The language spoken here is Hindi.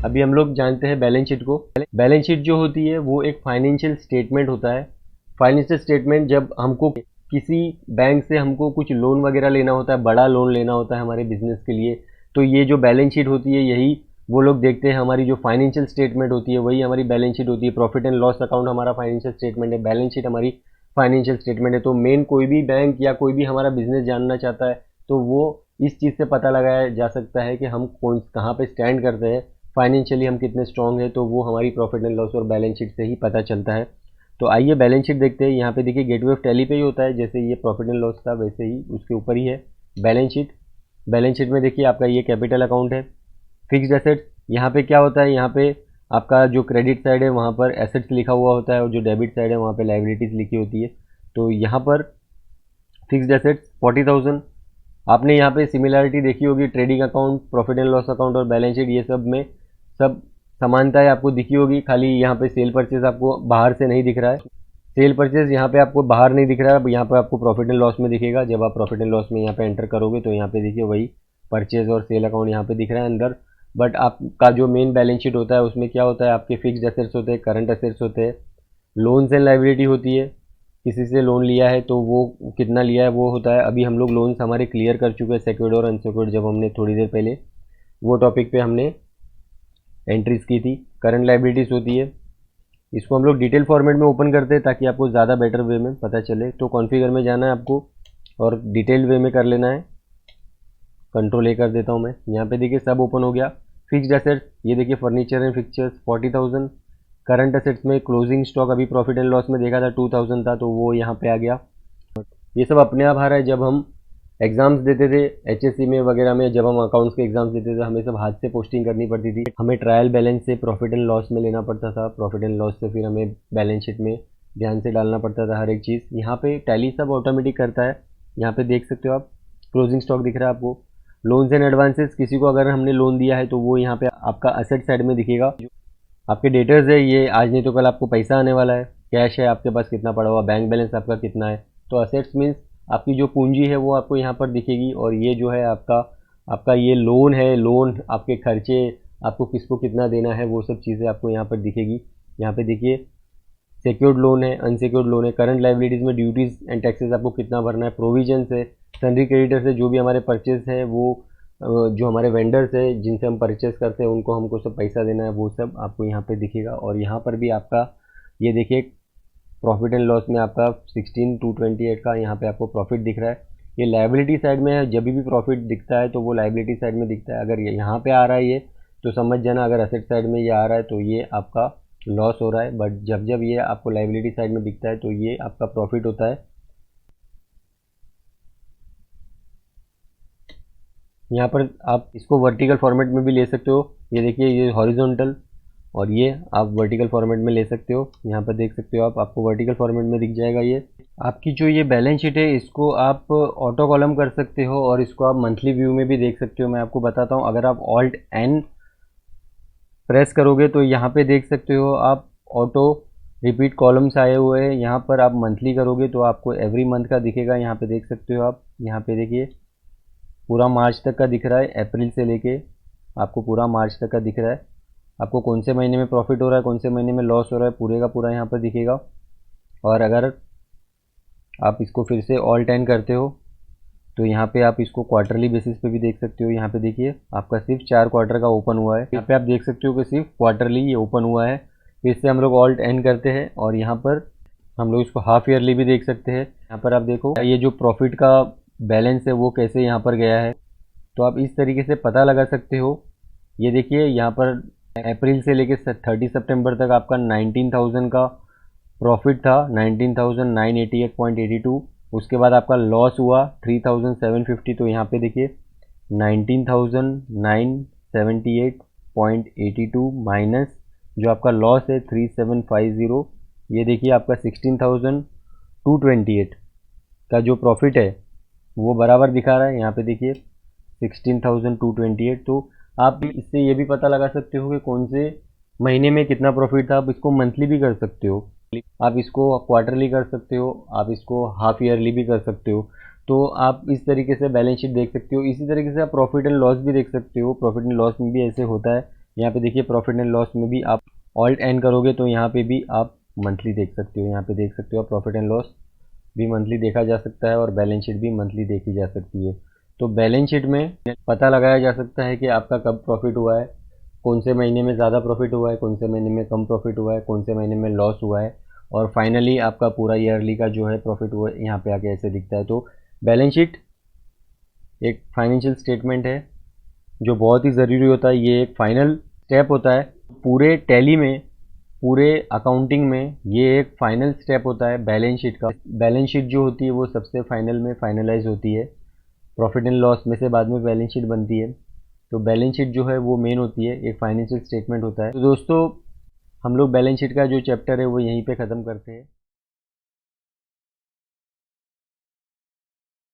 अभी हम लोग जानते हैं बैलेंस शीट को। बैलेंस शीट जो होती है वो एक फाइनेंशियल स्टेटमेंट होता है। फाइनेंशियल स्टेटमेंट जब हमको किसी बैंक से हमको कुछ लोन वगैरह लेना होता है, बड़ा लोन लेना होता है हमारे बिजनेस के लिए, तो ये जो बैलेंस शीट होती है यही वो लोग देखते हैं। हमारी जो फाइनेंशियल स्टेटमेंट होती है वही हमारी बैलेंस शीट होती है। प्रॉफिट एंड लॉस अकाउंट हमारा फाइनेंशियल स्टेटमेंट है, बैलेंस शीट हमारी फाइनेंशियल स्टेटमेंट है। तो मेन कोई भी बैंक या कोई भी हमारा बिजनेस जानना चाहता है तो वो इस चीज़ से पता लगाया जा सकता है कि हम कहाँ पे स्टैंड करते हैं, फाइनेंशियली हम कितने स्ट्रांग है, तो वो हमारी प्रॉफिट एंड लॉस और बैलेंस शीट से ही पता चलता है। तो आइए बैलेंस शीट देखते हैं। यहाँ पे देखिए गेटवे ऑफ टैली पे ही होता है, जैसे ये प्रॉफिट एंड लॉस था वैसे ही उसके ऊपर ही है बैलेंस शीट। बैलेंस शीट में देखिए आपका ये कैपिटल अकाउंट है। फिक्स्ड एसेट्स, यहाँ पे क्या होता है, यहाँ पे आपका जो क्रेडिट साइड है वहाँ पर एसेट्स लिखा हुआ होता है और जो डेबिट साइड है वहाँ पे लाइबिलिटीज़ लिखी होती है। तो यहाँ पर फिक्स्ड एसेट्स 40,000। आपने यहाँ पे सिमिलरिटी देखी होगी, trading account, profit and loss account और बैलेंस शीट ये सब में सब समानताएं आपको दिखी होगी। खाली यहाँ पे सेल परचेज आपको बाहर से नहीं दिख रहा है। सेल परचेज यहाँ पे आपको बाहर नहीं दिख रहा है, यहाँ पे आपको प्रॉफिट एंड लॉस में दिखेगा। जब आप प्रॉफिट एंड लॉस में यहाँ पे एंटर करोगे तो यहाँ पे देखिए वही परचेज और सेल अकाउंट यहाँ पे दिख रहा है अंदर। बट आपका जो मेन बैलेंस शीट होता है उसमें क्या होता है, आपके फिक्स्ड एसेट्स होते हैं, करंट एसेट्स होते हैं, लोन्स एंड लाइबिलिटी होती है। किसी से लोन लिया है तो वो कितना लिया है वो होता है। अभी हम लोग लोन्स हमारे क्लियर कर चुके हैं, सिक्योर्ड और अनसिक्योर्ड, जब हमने थोड़ी देर पहले वो टॉपिक पे हमने एंट्रीज की थी। करंट लाइबिलिटीज़ होती है, इसको हम लोग डिटेल फॉर्मेट में ओपन करते हैं ताकि आपको ज़्यादा बेटर वे में पता चले। तो कॉन्फ़िगर में जाना है आपको और डिटेल वे में कर लेना है। कंट्रोल ए कर देता हूँ मैं। यहाँ पे देखिए सब ओपन हो गया। फिक्स्ड एसेट्स, ये देखिए furniture and fixtures 40,000। Current assets में क्लोजिंग स्टॉक अभी प्रॉफिट एंड लॉस में देखा था 2,000 था, तो वो यहाँ पे आ गया। ये सब अपने आप आ रहा है। जब हम एग्ज़ाम्स देते थे एचएससी में वगैरह में, जब हम अकाउंट्स के एग्ज़ाम्स देते थे हमें सब हाथ से पोस्टिंग करनी पड़ती थी। हमें ट्रायल बैलेंस से प्रॉफिट एंड लॉस में लेना पड़ता था, प्रॉफिट एंड लॉस से फिर हमें बैलेंस शीट में ध्यान से डालना पड़ता था हर एक चीज़। यहाँ पे टैली सब ऑटोमेटिक करता है। यहाँ पे देख सकते हो आप, क्लोजिंग स्टॉक दिख रहा है आपको। लोन्स एंड एडवांसेस, किसी को अगर हमने लोन दिया है तो वो यहाँ पे आपका असेट साइड में दिखेगा। आपके डेटर्स है, ये आज नहीं तो कल आपको पैसा आने वाला है। कैश है आपके पास कितना पड़ा हुआ, बैंक बैलेंस आपका कितना है। तो असेट्स मीन्स आपकी जो पूंजी है वो आपको यहाँ पर दिखेगी। और ये जो है आपका ये लोन है, लोन आपके खर्चे, आपको किसको कितना देना है, वो सब चीज़ें आपको यहाँ पर दिखेगी। यहाँ पे देखिए सिक्योर्ड लोन है, अनसिक्योर्ड लोन है। करंट लाइबिलिटीज़ में ड्यूटीज़ एंड टैक्सेस आपको कितना भरना है। प्रोविजंस है, सन्ड्री क्रेडिटर्स है, जो भी हमारे परचेज है वो जो हमारे वेंडर्स है जिनसे हम परचेस करते हैं उनको हमको सब पैसा देना है, वो सब आपको यहाँ पे दिखेगा। और यहाँ पर भी आपका ये देखिए प्रॉफिट एंड लॉस में आपका 16,228 का यहाँ पे आपको प्रॉफिट दिख रहा है। ये लाइबिलिटी साइड में है, जब भी प्रॉफिट दिखता है तो वो लाइबिलिटी साइड में दिखता है। अगर यहाँ पे आ रहा है ये तो समझ जाना, अगर असेट साइड में ये आ रहा है तो ये आपका लॉस हो रहा है। बट जब जब ये आपको लाइबिलिटी साइड में दिखता है तो ये आपका प्रॉफिट होता है। यहाँ पर आप इसको वर्टिकल फॉर्मेट में भी ले सकते हो। ये देखिए ये हॉरिजॉन्टल, और ये आप वर्टिकल फॉर्मेट में ले सकते हो। यहाँ पर देख सकते हो आपको वर्टिकल फॉर्मेट में दिख जाएगा। ये आपकी जो ये बैलेंस शीट है इसको आप ऑटो कॉलम कर सकते हो और इसको आप मंथली व्यू में भी देख सकते हो। मैं आपको बताता हूँ, अगर आप ऑल्ट एन प्रेस करोगे तो यहाँ पे देख सकते हो आप ऑटो रिपीट कॉलम्स आए हुए हैं। यहाँ पर आप मंथली करोगे तो आपको एवरी मंथ का दिखेगा। यहाँ पे देख सकते हो आप, यहाँ पे देखिए पूरा मार्च तक का दिख रहा है, अप्रैल से लेके आपको पूरा मार्च तक का दिख रहा है। आपको कौन से महीने में प्रॉफिट हो रहा है, कौन से महीने में लॉस हो रहा है, पूरे का पूरा यहाँ पर दिखेगा। और अगर आप इसको फिर से ऑल टाइम करते हो तो यहाँ पे आप इसको क्वार्टरली बेसिस पे भी देख सकते हो। यहाँ पे देखिए आपका सिर्फ 4 क्वार्टर का ओपन हुआ है। यहाँ पे आप देख सकते हो कि सिर्फ क्वार्टरली ये ओपन हुआ है। फिर से हम लोग ऑल्ट एन करते हैं और यहाँ पर हम लोग इसको हाफ ईयरली भी देख सकते हैं। यहाँ पर आप देखो ये जो प्रॉफिट का बैलेंस है वो कैसे यहाँ पर गया है, तो आप इस तरीके से पता लगा सकते हो। ये देखिए यहाँ पर अप्रैल से लेके 30 सितंबर तक आपका 19,000 का प्रॉफिट था, 19,988.82। उसके बाद आपका लॉस हुआ 3,750। तो यहाँ पे देखिए 19,978.82 माइनस जो आपका लॉस है 3,750। ये देखिए आपका 16,228 का जो प्रॉफिट है वो बराबर दिखा रहा है। यहाँ पे देखिए 16,228। तो आप इससे ये भी पता लगा सकते हो कि कौन से महीने में कितना प्रॉफिट था। आप इसको मंथली भी कर सकते हो, आप इसको क्वार्टरली कर सकते हो, आप इसको हाफ ईयरली भी कर सकते हो। तो आप इस तरीके से बैलेंस शीट देख सकते हो। इसी तरीके से आप प्रॉफिट एंड लॉस भी देख सकते हो। प्रॉफिट एंड लॉस में भी ऐसे होता है यहाँ पे देखिए प्रॉफिट एंड लॉस में भी आप ऑल्ट एन करोगे तो यहाँ पे भी आप मंथली देख सकते हो। यहाँ पे देख सकते हो आप प्रॉफिट एंड लॉस भी मंथली देखा जा सकता है और बैलेंस शीट भी मंथली देखी जा सकती है। तो बैलेंस शीट में पता लगाया जा सकता है कि आपका कब प्रॉफिट हुआ है, कौन से महीने में ज़्यादा प्रॉफिट हुआ है, कौन से महीने में कम प्रॉफिट हुआ है, कौन से महीने में लॉस हुआ है, और फाइनली आपका पूरा ईयरली का जो है प्रॉफिट हुआ है यहाँ पे आके ऐसे दिखता है। तो बैलेंस शीट एक फाइनेंशियल स्टेटमेंट है जो बहुत ही ज़रूरी होता है। ये एक फाइनल स्टेप होता है पूरे टैली में, पूरे अकाउंटिंग में। ये एक फाइनल स्टेप होता है बैलेंस शीट का। बैलेंस शीट जो होती है वो सबसे फाइनल में फाइनलाइज होती है, प्रॉफिट एंड लॉस में से बाद में बैलेंस शीट बनती है। तो बैलेंस शीट जो है वो मेन होती है, एक फाइनेंशियल स्टेटमेंट होता है। तो दोस्तों हम लोग बैलेंस शीट का जो चैप्टर है वो यहीं पे ख़त्म करते हैं।